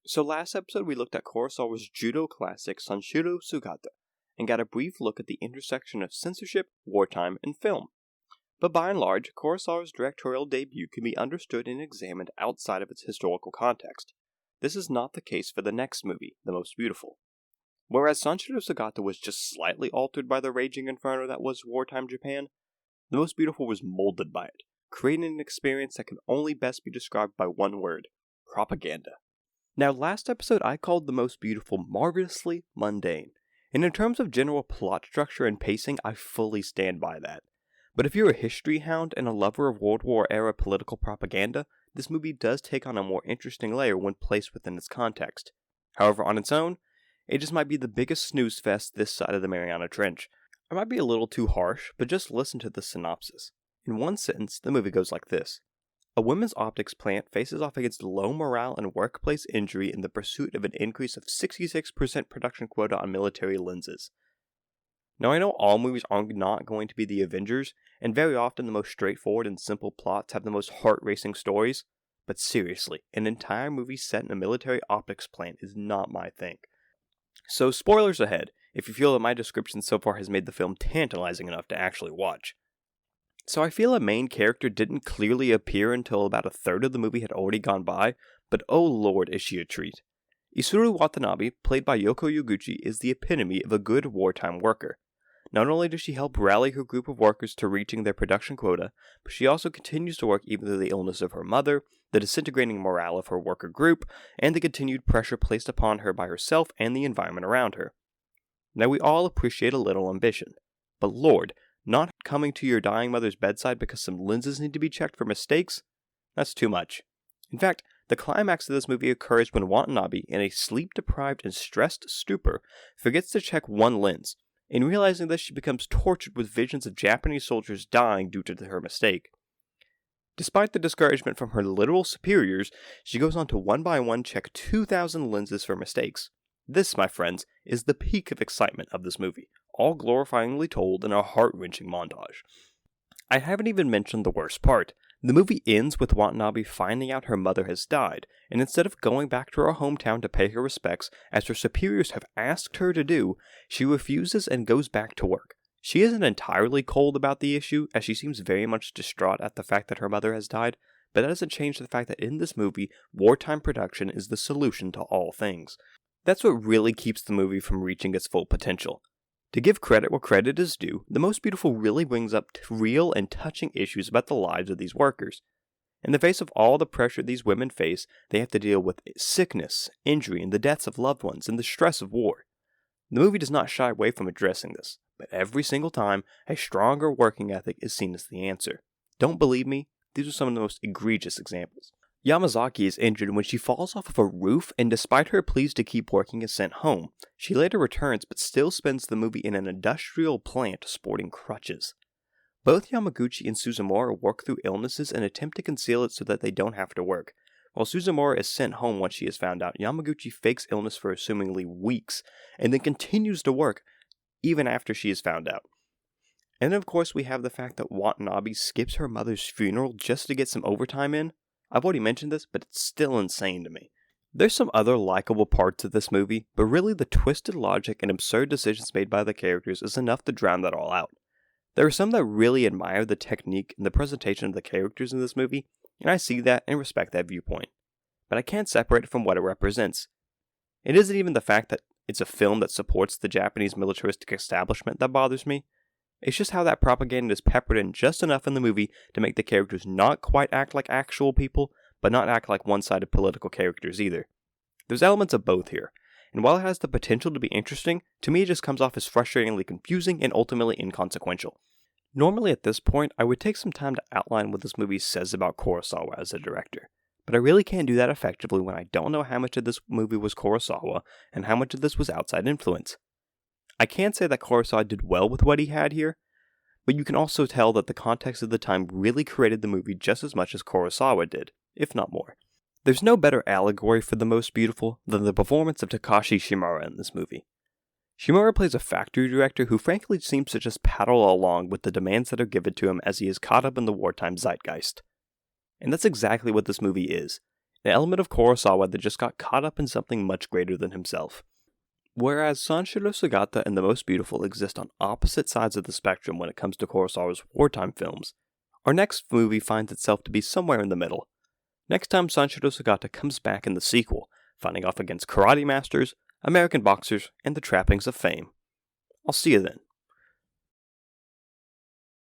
So last episode we looked at Kurosawa's judo classic Sanshiro Sugata, and got a brief look at the intersection of censorship, wartime, and film. But by and large, Kurosawa's directorial debut can be understood and examined outside of its historical context. This is not the case for the next movie, The Most Beautiful. Whereas Sanshiro Sugata was just slightly altered by the raging inferno that was wartime Japan, The Most Beautiful was molded by it, creating an experience that can only best be described by one word: propaganda. Now, last episode I called The Most Beautiful marvelously mundane, and in terms of general plot structure and pacing, I fully stand by that. But if you're a history hound and a lover of World War era political propaganda, this movie does take on a more interesting layer when placed within its context. However, on its own, it just might be the biggest snooze fest this side of the Mariana Trench. I might be a little too harsh, but just listen to the synopsis. In one sentence, the movie goes like this. A women's optics plant faces off against low morale and workplace injury in the pursuit of an increase of 66% production quota on military lenses. Now, I know all movies are not going to be the Avengers, and very often the most straightforward and simple plots have the most heart-racing stories, but seriously, an entire movie set in a military optics plant is not my thing. So, spoilers ahead, if you feel that my description so far has made the film tantalizing enough to actually watch. So I feel a main character didn't clearly appear until about a third of the movie had already gone by, but oh lord is she a treat. Isuru Watanabe, played by Yoko Yoguchi, is the epitome of a good wartime worker. Not only does she help rally her group of workers to reaching their production quota, but she also continues to work even through the illness of her mother, the disintegrating morale of her worker group, and the continued pressure placed upon her by herself and the environment around her. Now we all appreciate a little ambition, but lord, not coming to your dying mother's bedside because some lenses need to be checked for mistakes? That's too much. In fact, the climax of this movie occurs when Watanabe, in a sleep-deprived and stressed stupor, forgets to check one lens. In realizing this, she becomes tortured with visions of Japanese soldiers dying due to her mistake. Despite the discouragement from her literal superiors, she goes on to one by one check 2,000 lenses for mistakes. This, my friends, is the peak of excitement of this movie, all glorifyingly told in a heart-wrenching montage. I haven't even mentioned the worst part. The movie ends with Watanabe finding out her mother has died, and instead of going back to her hometown to pay her respects, as her superiors have asked her to do, she refuses and goes back to work. She isn't entirely cold about the issue, as she seems very much distraught at the fact that her mother has died, but that doesn't change the fact that in this movie, wartime production is the solution to all things. That's what really keeps the movie from reaching its full potential. To give credit where credit is due, The Most Beautiful really brings up real and touching issues about the lives of these workers. In the face of all the pressure these women face, they have to deal with sickness, injury, and the deaths of loved ones, and the stress of war. The movie does not shy away from addressing this, but every single time, a stronger working ethic is seen as the answer. Don't believe me? These are some of the most egregious examples. Yamazaki is injured when she falls off of a roof, and despite her pleas to keep working is sent home. She later returns but still spends the movie in an industrial plant sporting crutches. Both Yamaguchi and Suzumura work through illnesses and attempt to conceal it so that they don't have to work. While Suzumura is sent home once she is found out, Yamaguchi fakes illness for assumingly weeks, and then continues to work even after she is found out. And then of course we have the fact that Watanabe skips her mother's funeral just to get some overtime in. I've already mentioned this, but it's still insane to me. There's some other likable parts of this movie, but really the twisted logic and absurd decisions made by the characters is enough to drown that all out. There are some that really admire the technique and the presentation of the characters in this movie, and I see that and respect that viewpoint. But I can't separate it from what it represents. It isn't even the fact that it's a film that supports the Japanese militaristic establishment that bothers me. It's just how that propaganda is peppered in just enough in the movie to make the characters not quite act like actual people, but not act like one-sided political characters either. There's elements of both here, and while it has the potential to be interesting, to me it just comes off as frustratingly confusing and ultimately inconsequential. Normally at this point, I would take some time to outline what this movie says about Kurosawa as a director, but I really can't do that effectively when I don't know how much of this movie was Kurosawa and how much of this was outside influence. I can't say that Kurosawa did well with what he had here, but you can also tell that the context of the time really created the movie just as much as Kurosawa did, if not more. There's no better allegory for The Most Beautiful than the performance of Takashi Shimura in this movie. Shimura plays a factory director who frankly seems to just paddle along with the demands that are given to him as he is caught up in the wartime zeitgeist. And that's exactly what this movie is, an element of Kurosawa that just got caught up in something much greater than himself. Whereas Sanshiro Sugata and The Most Beautiful exist on opposite sides of the spectrum when it comes to Kurosawa's wartime films, our next movie finds itself to be somewhere in the middle. Next time Sanshiro Sugata comes back in the sequel, fighting off against karate masters, American boxers, and the trappings of fame. I'll see you then.